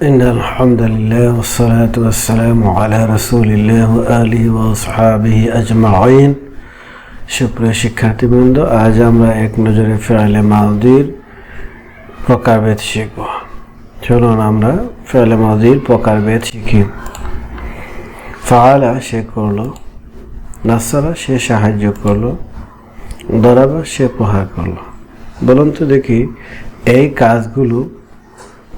إن الحمد لله والصلاة والسلام على رسول الله وآله وأصحابه أجمعين সুপ্রিয় শিক্ষার্থীবৃন্দ, আজ আমরা এক নজরে ফেলে মাউদির প্রকারভেদ শিখব। চলুন আমরা ফেলে মাউদির প্রকারভেদ শিখি। ফাআলা সে করলো, নাসারা সে সাহায্য করলো, দরাবা সে প্রহার করলো। বলুন তো দেখি এই কাজগুলো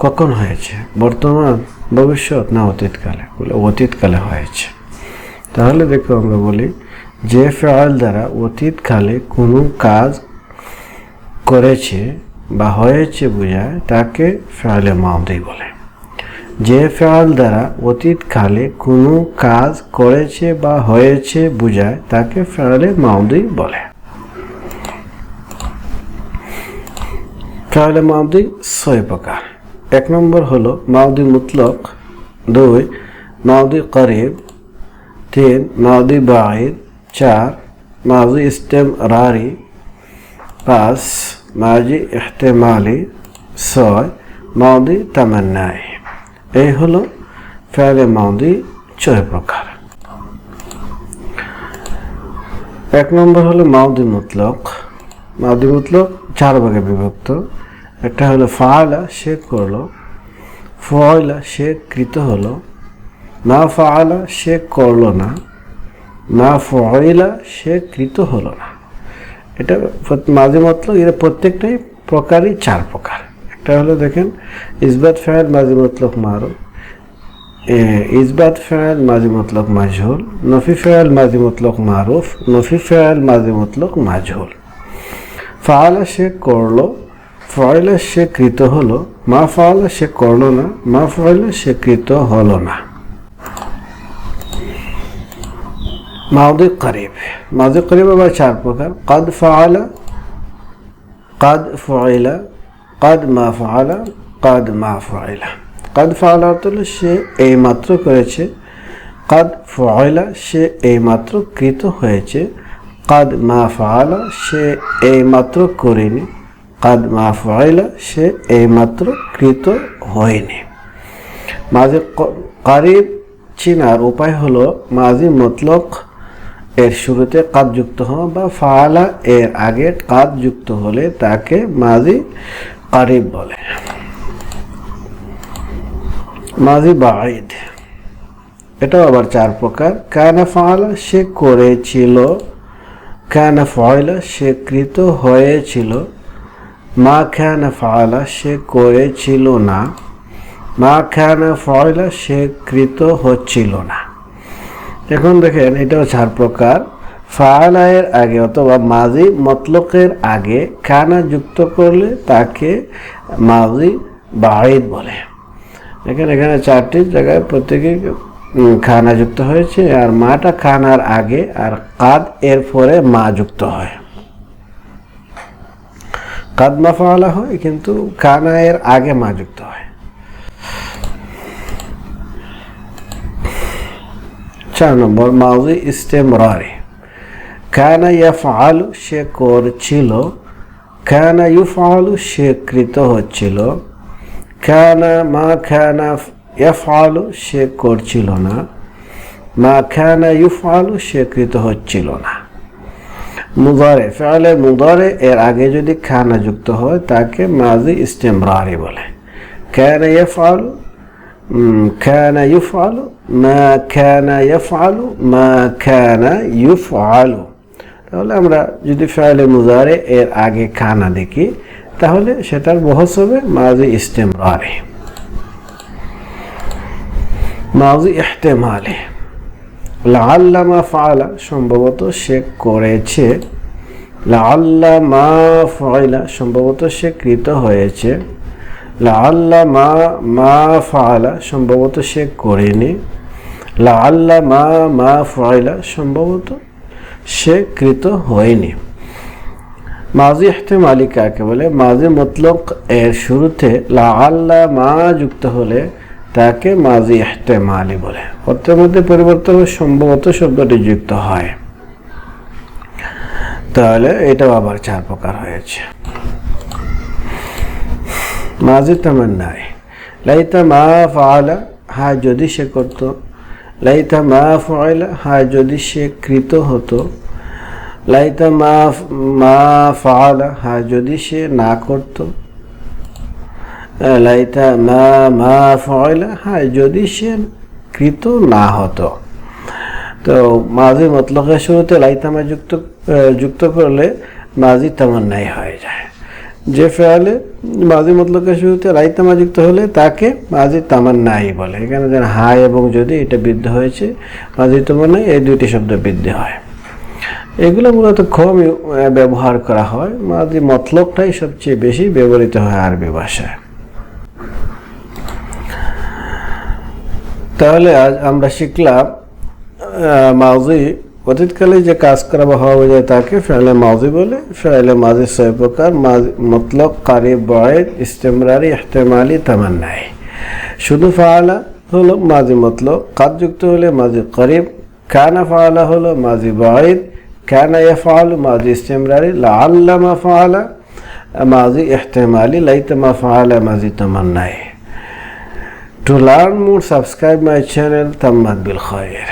কখন হয়েছে? বর্তমান, ভবিষ্যৎ না অতীতকালে? বলে অতীতকালে হয়েছে। তাহলে দেখো আমরা বলি যে ফেল দ্বারা অতীতকালে কোনো কাজ করেছে বা হয়েছে বোঝায় তাকে ফেলে মাউদি বলে। যে ফেল দ্বারা অতীতকালে কোনো কাজ করেছে বা হয়েছে বোঝায় তাকে ফেলে মাউদি বলে। ফেলে মাউদি 6 প্রকার। 1 নম্বর হলো মাউদি মুতলক, 2 মাউদি করিব, 3 মাউদি বাঈদ, 4 মাউদি ইস্তেমরারি, 5 মাউদি ইহতিমালি, 6 মাউদি তামান্নাই। এই হলো ফেলে মাউদি 6 প্রকার। 1 নম্বর হলো মাউদি মুতলক। মাউদি মুতলক 4 ভাগে বিভক্ত। একটা হলো ফাআলা সে করলো, ফাআলা সে কৃত হলো, মা ফাআলা সে করলো না, মা ফাআলা সে কৃত হলো না। এটা মাঝে মতলব, এর প্রত্যেকটাই প্রকারই 4 প্রকার। একটা হলো দেখেন ইসবাত ফাইল মাঝে মতলব মারুফ, ইসবাত ফাইল মাঝে মতলব মাজহুল, নফি ফাইল মাঝে মতলব মারুফ, নফি ফাইল মাঝে মতলব মাজহুল। ফাআলা সে করলো, ফাআলা সে কৃত হলো, মা ফাআলা সে করলো না, মা ফাআলা সে কৃত হলো না। মাউদি করিব। মাউদি করিব আবার 4 প্রকার। কদ ফাআলা, কদ ফাআলা, কদ মা ফাআলা, কদ মা ফাআলা। কদ ফাআলা অর্থ হলো সে এইমাত্র করেছে, কদ ফাআলা সে এইমাত্র কৃত হয়েছে, কদ মা ফাআলা সে এইমাত্র করেনি, কদ মা ফাআলা সে এইমাত্র কৃত হয়নি। মাঝি করিব চিনার উপায় হলো মাঝি মতলক এর শুরুতে কাদ যুক্ত হওয়া বা ফাআলা এর আগে কাদ যুক্ত হলে তাকে মাঝি করিব বলে। মাঝি বাঈদ, এটাও আবার 4 প্রকার। কানা ফাআলা সে করেছিল, কানা ফাআলা সে কৃত হয়েছিল, মা কানা ফাআলা সে করেছিল না, মা কানা ফাআলা সে কৃত হচ্ছিল না। এখন দেখেন এটাও 4 প্রকার। ফাআলা এর আগে অথবা মাজি মতলকের আগে কানা যুক্ত করলে তাকে মাজি বাঈদ বলে। দেখেন এখানে 4টি জায়গায় প্রত্যেকে খানা যুক্ত হয়েছে, আর মাটা খানার আগে আর কাদ এর পরে মা যুক্ত হয়। কাদ মা ফাআলা হয় কিন্তু খানা এর আগে মা যুক্ত হয়। 4 নম্বর মাউজি ইস্তেমরারি। কানা ইয়াফআলু সে করছিল, কানা ইউফআলু সে কৃত হচ্ছিল, কানা মা কানা ইয়াফআলু সে করছিল না, মা কানা ইউফআলু সে কৃত হচ্ছিল না। মুদারে, ফেলে মুদারে এর আগে যদি খানা যুক্ত হয় তাকে মাজি ইস্তেমরারি বলে। কানা ইয়াফআলু, কানা ইউফআলু, মা কানা ইয়াফআলু, মা কানা ইউফআলু। তাহলে আমরা যদি ফেলে মুদারে এর আগে খানা দেখি তাহলে সেটার বহস হবে মাজি ইস্তেমরারি। মাজি ইহতিমালি। লাআল্লা মা ফাআলা সম্ভবত সে করেছে, লাআল্লা মা ফাআলা সম্ভবত সে কৃত হয়েছে, লাআল্লা মা ফাআলা সম্ভবত সে করেনি, লাআল্লা মা ফাআলা সম্ভবত সে কৃত হয়নি। মাজি ইহতিমালি কাকে বলে? মাজি মতলক এর শুরুতে লাআল্লা মা যুক্ত হলে তাকে মাজি ইহতিমালি বলে। অর্থের মধ্যে পরিবর্তন সম্ভবত শব্দটি যুক্ত হয়। তাহলে এটাও আবার 4 প্রকার হয়েছে। মাজি তামান্নাই। লাইতা মা ফাআলা, হায় যদি সে করত। লাইতা মা ফাআলা, হায় যদি সে কৃত হতো। লাইতা মা ফাআলা, হায় যদি সে না করত। লাইতা মা ফাআলা, হায় যদি সে কৃত না হতো। তো মাজি মতলকের শুরুতে লাইতামা যুক্ত করলে মাজি তামান্নাই হয়ে যায়। যে ফেয়ালে মাজি মতলকের শুরুতে লাইতামা যুক্ত হলে তাকে মাজি তামান্নাই বলে। এখানে যেন হায় এবং যদি এটা বৃদ্ধি হয়েছে, মাজি তামান্নাই এই দুইটি শব্দ বৃদ্ধি হয়। এগুলো মূলত কম ব্যবহার করা হয়। মাজি মতলকটাই সবচেয়ে বেশি ব্যবহৃত হয় আরবি ভাষায়। তাহলে আজ আমরা শিখলাম মাজি অতীতকালে যে কাজ করা বা হওয়া যায় তাকে ফেলে মাজি বলে। ফেলে মাজি 6 প্রকার: মতলক, কারিব, বাঈদ, ইস্তেমরারি, ইহতেমালি, তামান্নাই। শুধু ফাআলা হলো মাজি মতলক, কাদ যুক্ত হলে মাজি কারিব, কানা ফাআলা হলো মাজি বাঈদ, কানা ইয়াফআলু মাজি ইস্তেমরারি, লাআল্লামা ফাআলা মাজি ইহতেমালি, লাইতামা ফাআলা মাজি তামান্নাই. To learn more, subscribe my channel. Tammat bil khair.